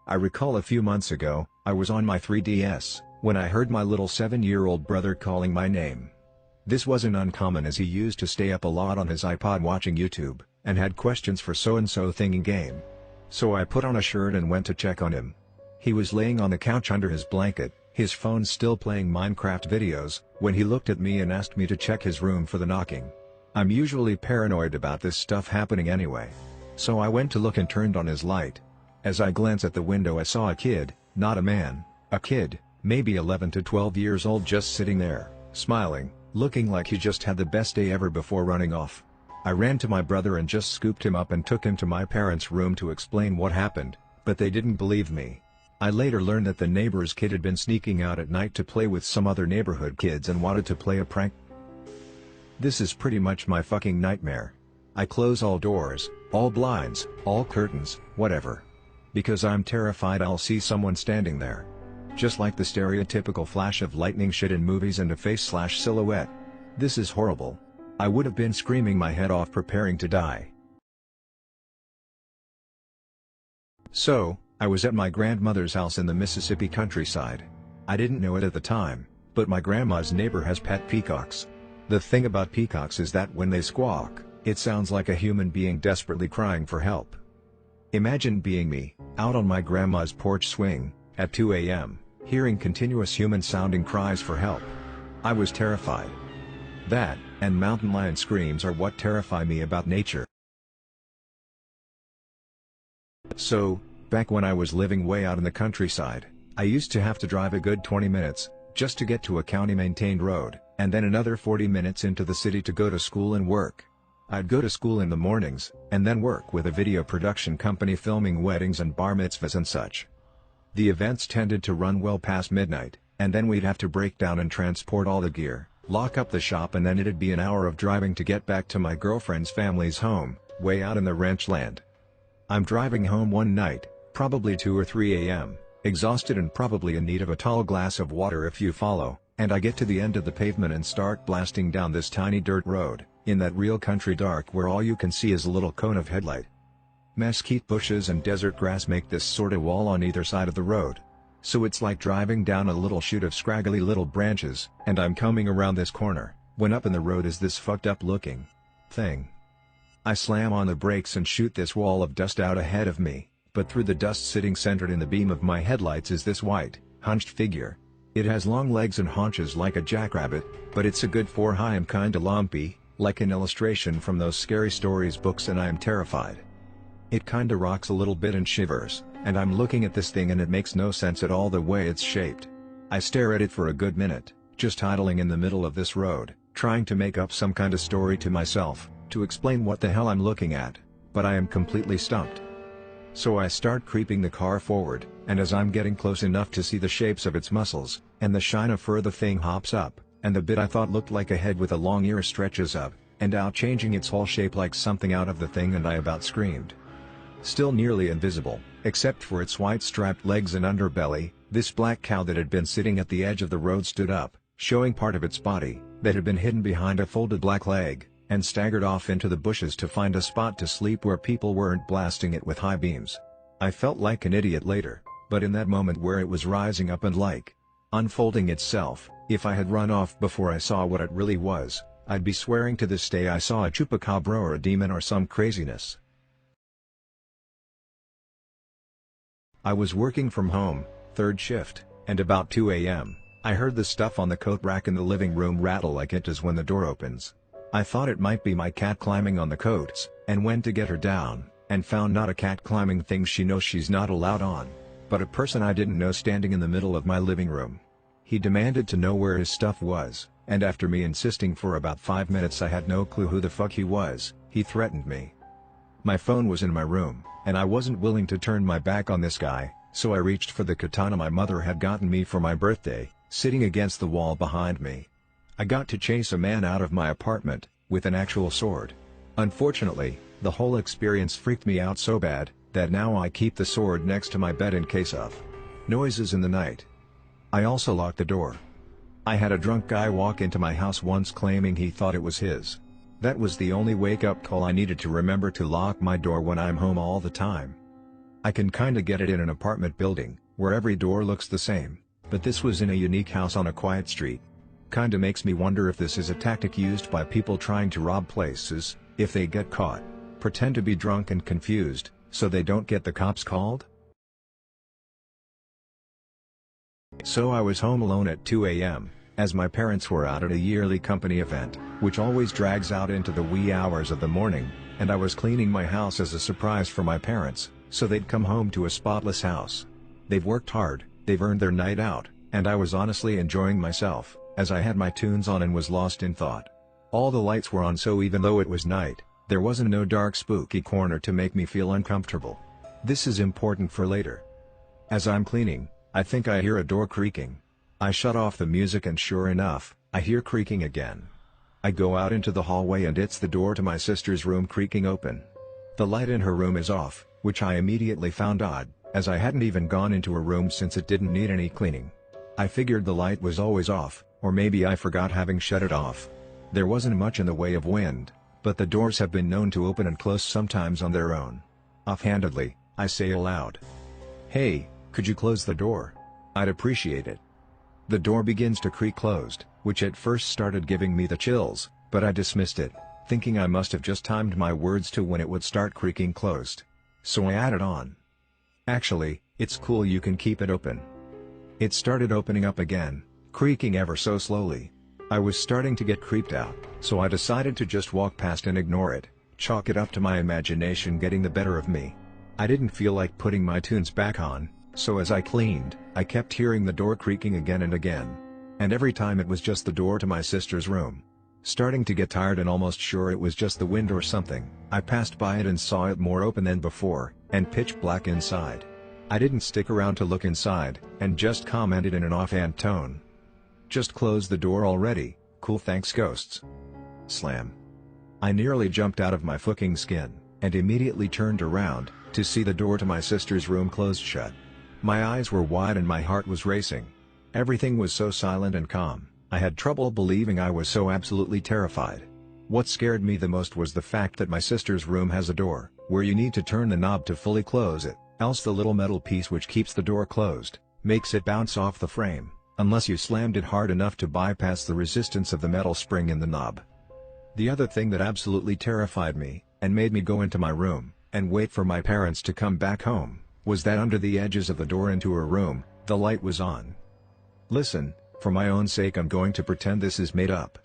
I recall a few months ago, I was on my 3DS, when I heard my little 7-year-old brother calling my name. This wasn't uncommon as he used to stay up a lot on his iPod watching YouTube. and had questions for so-and-so thing in game. So I put on a shirt and went to check on him. He was laying on the couch under his blanket, his phone still playing Minecraft videos, when he looked at me and asked me to check his room for the knocking. I'm usually paranoid about this stuff happening anyway. So I went to look and turned on his light. As I glanced at the window I saw a kid, not a man, a kid, maybe 11 to 12 years old, just sitting there, smiling, looking like he just had the best day ever before running off. I ran to my brother and just scooped him up and took him to my parents' room to explain what happened, but they didn't believe me. I later learned that the neighbor's kid had been sneaking out at night to play with some other neighborhood kids and wanted to play a prank. This is pretty much my fucking nightmare. I close all doors, all blinds, all curtains, whatever. Because I'm terrified I'll see someone standing there. Just like the stereotypical flash of lightning shit in movies and a face/silhouette. This is horrible. I would have been screaming my head off preparing to die. So, I was at my grandmother's house in the Mississippi countryside. I didn't know it at the time, but my grandma's neighbor has pet peacocks. The thing about peacocks is that when they squawk, it sounds like a human being desperately crying for help. Imagine being me, out on my grandma's porch swing, at 2 a.m., hearing continuous human-sounding cries for help. I was terrified. That, and mountain lion screams are what terrify me about nature. So, back when I was living way out in the countryside, I used to have to drive a good 20 minutes, just to get to a county-maintained road, and then another 40 minutes into the city to go to school and work. I'd go to school in the mornings, and then work with a video production company filming weddings and bar mitzvahs and such. The events tended to run well past midnight, and then we'd have to break down and transport all the gear, lock up the shop, and then it'd be an hour of driving to get back to my girlfriend's family's home, way out in the ranch land. I'm driving home one night, probably 2 or 3 a.m., exhausted and probably in need of a tall glass of water if you follow, and I get to the end of the pavement and start blasting down this tiny dirt road, in that real country dark where all you can see is a little cone of headlight. Mesquite bushes and desert grass make this sort of wall on either side of the road. So it's like driving down a little chute of scraggly little branches, and I'm coming around this corner, when up in the road is this fucked up looking thing. I slam on the brakes and shoot this wall of dust out ahead of me, but through the dust sitting centered in the beam of my headlights is this white, hunched figure. It has long legs and haunches like a jackrabbit, but it's a good 4 high and kinda lumpy, like an illustration from those scary stories books, and I am terrified. It kinda rocks a little bit and shivers, and I'm looking at this thing and it makes no sense at all the way it's shaped. I stare at it for a good minute, just idling in the middle of this road, trying to make up some kind of story to myself, to explain what the hell I'm looking at, but I am completely stumped. So I start creeping the car forward, and as I'm getting close enough to see the shapes of its muscles, and the shine of fur, the thing hops up, and the bit I thought looked like a head with a long ear stretches up, and out, changing its whole shape like something out of the thing, and I about screamed. Still nearly invisible, except for its white striped legs and underbelly, this black cow that had been sitting at the edge of the road stood up, showing part of its body, that had been hidden behind a folded black leg, and staggered off into the bushes to find a spot to sleep where people weren't blasting it with high beams. I felt like an idiot later, but in that moment where it was rising up and like unfolding itself, if I had run off before I saw what it really was, I'd be swearing to this day I saw a chupacabra or a demon or some craziness. I was working from home, third shift, and about 2 a.m., I heard the stuff on the coat rack in the living room rattle like it does when the door opens. I thought it might be my cat climbing on the coats, and went to get her down, and found not a cat climbing thing she knows she's not allowed on, but a person I didn't know standing in the middle of my living room. He demanded to know where his stuff was, and after me insisting for about 5 minutes I had no clue who the fuck he was, he threatened me. My phone was in my room, and I wasn't willing to turn my back on this guy, so I reached for the katana my mother had gotten me for my birthday, sitting against the wall behind me. I got to chase a man out of my apartment, with an actual sword. Unfortunately, the whole experience freaked me out so bad, that now I keep the sword next to my bed in case of noises in the night. I also locked the door. I had a drunk guy walk into my house once claiming he thought it was his. That was the only wake-up call I needed to remember to lock my door when I'm home all the time. I can kinda get it in an apartment building, where every door looks the same, but this was in a unique house on a quiet street. Kinda makes me wonder if this is a tactic used by people trying to rob places, if they get caught. Pretend to be drunk and confused, so they don't get the cops called? So I was home alone at 2 a.m., as my parents were out at a yearly company event, which always drags out into the wee hours of the morning, and I was cleaning my house as a surprise for my parents, so they'd come home to a spotless house. They've worked hard, they've earned their night out, and I was honestly enjoying myself, as I had my tunes on and was lost in thought. All the lights were on, so even though it was night, there wasn't no dark spooky corner to make me feel uncomfortable. This is important for later. As I'm cleaning, I think I hear a door creaking. I shut off the music and sure enough, I hear creaking again. I go out into the hallway and it's the door to my sister's room creaking open. The light in her room is off, which I immediately found odd, as I hadn't even gone into her room since it didn't need any cleaning. I figured the light was always off, or maybe I forgot having shut it off. There wasn't much in the way of wind, but the doors have been known to open and close sometimes on their own. Offhandedly, I say aloud, "Hey, could you close the door? I'd appreciate it." The door begins to creak closed, which at first started giving me the chills, but I dismissed it, thinking I must have just timed my words to when it would start creaking closed. So I added on, "Actually, it's cool, you can keep it open." It started opening up again, creaking ever so slowly. I was starting to get creeped out, so I decided to just walk past and ignore it, chalk it up to my imagination getting the better of me. I didn't feel like putting my tunes back on, so as I cleaned, I kept hearing the door creaking again and again. And every time it was just the door to my sister's room. Starting to get tired and almost sure it was just the wind or something, I passed by it and saw it more open than before, and pitch black inside. I didn't stick around to look inside, and just commented in an offhand tone, "Just close the door already, cool thanks ghosts." Slam. I nearly jumped out of my fucking skin, and immediately turned around, to see the door to my sister's room closed shut. My eyes were wide and my heart was racing. Everything was so silent and calm, I had trouble believing I was so absolutely terrified. What scared me the most was the fact that my sister's room has a door, where you need to turn the knob to fully close it, else the little metal piece which keeps the door closed, makes it bounce off the frame, unless you slammed it hard enough to bypass the resistance of the metal spring in the knob. The other thing that absolutely terrified me, and made me go into my room, and wait for my parents to come back home, was that under the edges of the door into her room, the light was on. Listen, for my own sake I'm going to pretend this is made up.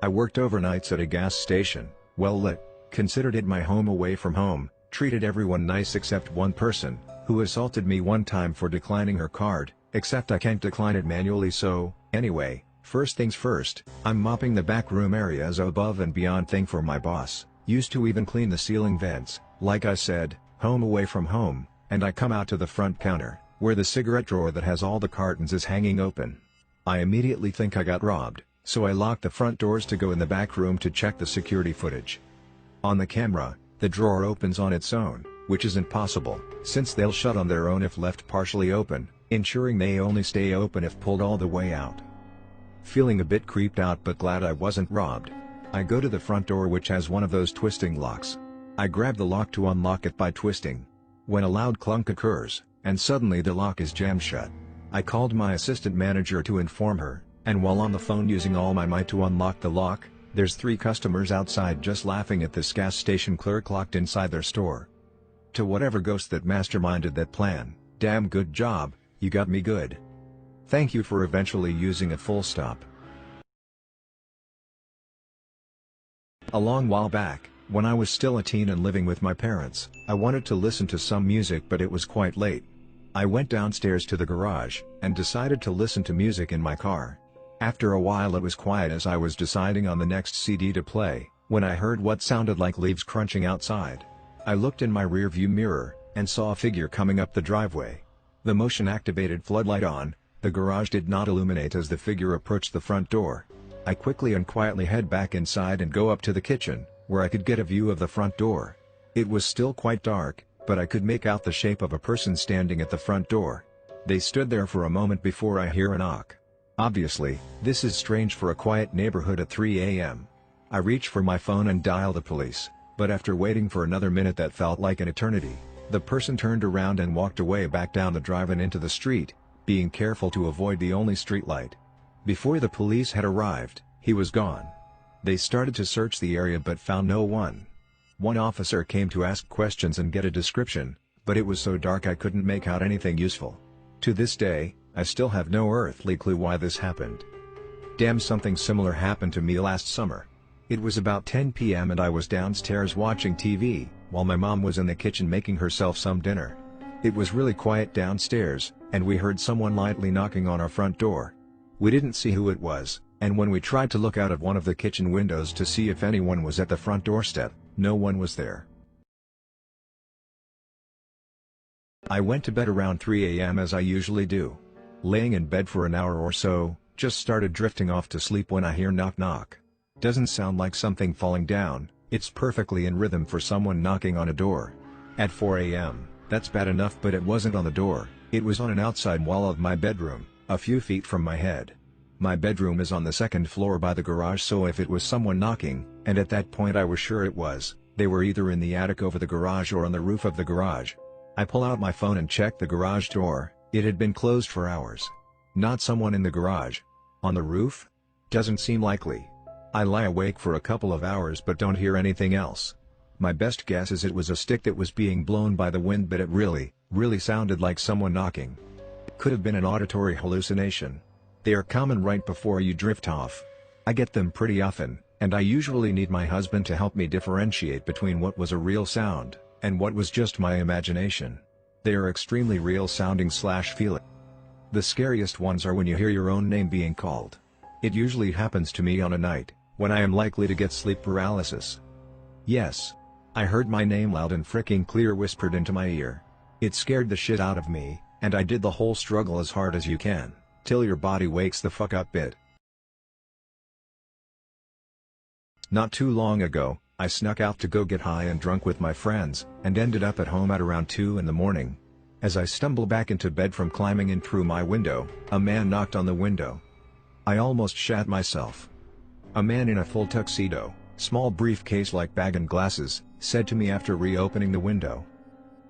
I worked overnights at a gas station, well lit, considered it my home away from home, treated everyone nice except one person, who assaulted me one time for declining her card, except I can't decline it manually, so, anyway, first things first, I'm mopping the back room area as a above and beyond thing for my boss, used to even clean the ceiling vents, like I said, home away from home, and I come out to the front counter, where the cigarette drawer that has all the cartons is hanging open. I immediately think I got robbed, so I lock the front doors to go in the back room to check the security footage. On the camera, the drawer opens on its own, which isn't possible, since they'll shut on their own if left partially open, ensuring they only stay open if pulled all the way out. Feeling a bit creeped out but glad I wasn't robbed, I go to the front door, which has one of those twisting locks. I grab the lock to unlock it by twisting. When a loud clunk occurs, and suddenly the lock is jammed shut. I called my assistant manager to inform her, and while on the phone using all my might to unlock the lock, there's 3 customers outside just laughing at this gas station clerk locked inside their store. To whatever ghost that masterminded that plan, damn good job, you got me good. Thank you for eventually using a full stop. A long while back, when I was still a teen and living with my parents, I wanted to listen to some music but it was quite late. I went downstairs to the garage, and decided to listen to music in my car. After a while it was quiet as I was deciding on the next CD to play, when I heard what sounded like leaves crunching outside. I looked in my rearview mirror, and saw a figure coming up the driveway. The motion-activated floodlight on, the garage did not illuminate as the figure approached the front door. I quickly and quietly head back inside and go up to the kitchen, where I could get a view of the front door. It was still quite dark, but I could make out the shape of a person standing at the front door. They stood there for a moment before I hear a knock. Obviously, this is strange for a quiet neighborhood at 3 a.m. I reach for my phone and dial the police, but after waiting for another minute that felt like an eternity, the person turned around and walked away back down the drive and into the street, being careful to avoid the only streetlight. Before the police had arrived, he was gone. They started to search the area but found no one. One officer came to ask questions and get a description, but it was so dark I couldn't make out anything useful. To this day, I still have no earthly clue why this happened. Damn, something similar happened to me last summer. It was about 10 p.m. and I was downstairs watching TV, while my mom was in the kitchen making herself some dinner. It was really quiet downstairs, and we heard someone lightly knocking on our front door. We didn't see who it was, and when we tried to look out of one of the kitchen windows to see if anyone was at the front doorstep, no one was there. I went to bed around 3 a.m. as I usually do. Laying in bed for an hour or so, just started drifting off to sleep when I hear knock knock. Doesn't sound like something falling down, it's perfectly in rhythm for someone knocking on a door. At 4 a.m., that's bad enough, but it wasn't on the door, it was on an outside wall of my bedroom, a few feet from my head. My bedroom is on the second floor by the garage, so if it was someone knocking, and at that point I was sure it was, they were either in the attic over the garage or on the roof of the garage. I pull out my phone and check the garage door. It had been closed for hours. Not someone in the garage. On the roof? Doesn't seem likely. I lie awake for a couple of hours but don't hear anything else. My best guess is it was a stick that was being blown by the wind, but it really sounded like someone knocking. Could have been an auditory hallucination. They are common right before you drift off. I get them pretty often, and I usually need my husband to help me differentiate between what was a real sound and what was just my imagination. They are extremely real sounding / feeling. The scariest ones are when you hear your own name being called. It usually happens to me on a night when I am likely to get sleep paralysis. Yes. I heard my name loud and fricking clear whispered into my ear. It scared the shit out of me, and I did the whole struggle as hard as you can, till your body wakes the fuck up bit. Not too long ago, I snuck out to go get high and drunk with my friends, and ended up at home at around 2 in the morning. As I stumble back into bed from climbing in through my window, a man knocked on the window. I almost shat myself. A man in a full tuxedo, small briefcase-like bag and glasses, said to me after reopening the window,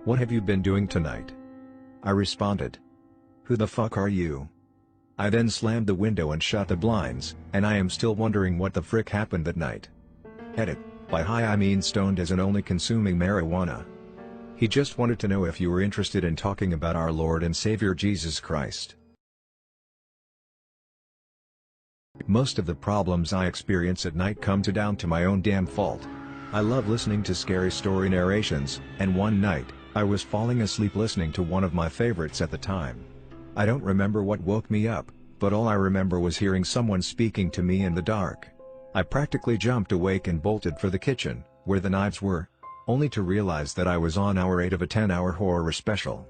"What have you been doing tonight?" I responded, "Who the fuck are you?" I then slammed the window and shut the blinds, and I am still wondering what the frick happened that night. Edit. By high I mean stoned as in only consuming marijuana. He just wanted to know if you were interested in talking about our Lord and Savior Jesus Christ. Most of the problems I experience at night come down to my own damn fault. I love listening to scary story narrations, and one night, I was falling asleep listening to one of my favorites at the time. I don't remember what woke me up, but all I remember was hearing someone speaking to me in the dark. I practically jumped awake and bolted for the kitchen, where the knives were, only to realize that I was on hour 8 of a 10-hour horror special.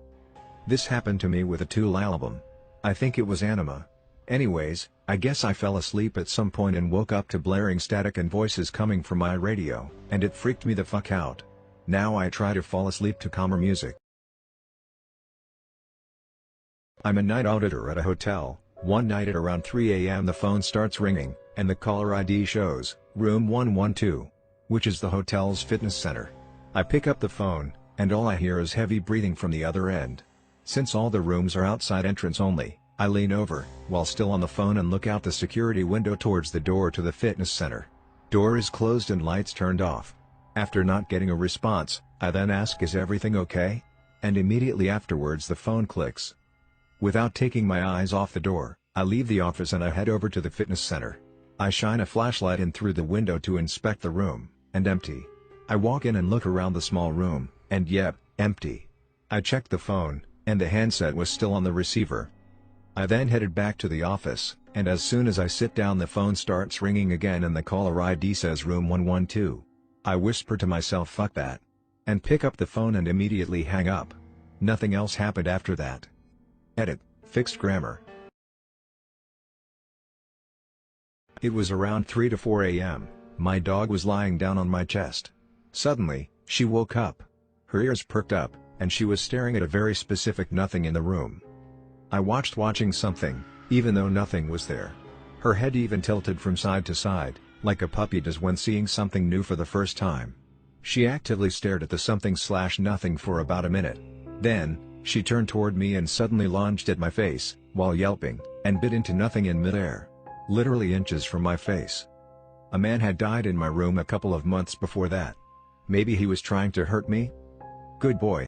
This happened to me with a Tool album. I think it was Anima. Anyways, I guess I fell asleep at some point and woke up to blaring static and voices coming from my radio, and it freaked me the fuck out. Now I try to fall asleep to calmer music. I'm a night auditor at a hotel. One night at around 3 a.m. the phone starts ringing, and the caller ID shows, room 112, which is the hotel's fitness center. I pick up the phone, and all I hear is heavy breathing from the other end. Since all the rooms are outside entrance only, I lean over, while still on the phone, and look out the security window towards the door to the fitness center. Door is closed and lights turned off. After not getting a response, I then ask, "Is everything okay?" And immediately afterwards the phone clicks. Without taking my eyes off the door, I leave the office and I head over to the fitness center. I shine a flashlight in through the window to inspect the room, and empty. I walk in and look around the small room, and yep, empty. I checked the phone, and the handset was still on the receiver. I then headed back to the office, and as soon as I sit down the phone starts ringing again and the caller ID says room 112. I whisper to myself, "Fuck that," and pick up the phone and immediately hang up. Nothing else happened after that. Edit. Fixed grammar. It was around 3 to 4 a.m. My dog was lying down on my chest. Suddenly, she woke up. Her ears perked up, and she was staring at a very specific nothing in the room. I watching something, even though nothing was there. Her head even tilted from side to side, like a puppy does when seeing something new for the first time. She actively stared at the something/nothing for about a minute. Then, she turned toward me and suddenly lunged at my face, while yelping, and bit into nothing in midair. Literally inches from my face. A man had died in my room a couple of months before that. Maybe he was trying to hurt me? Good boy.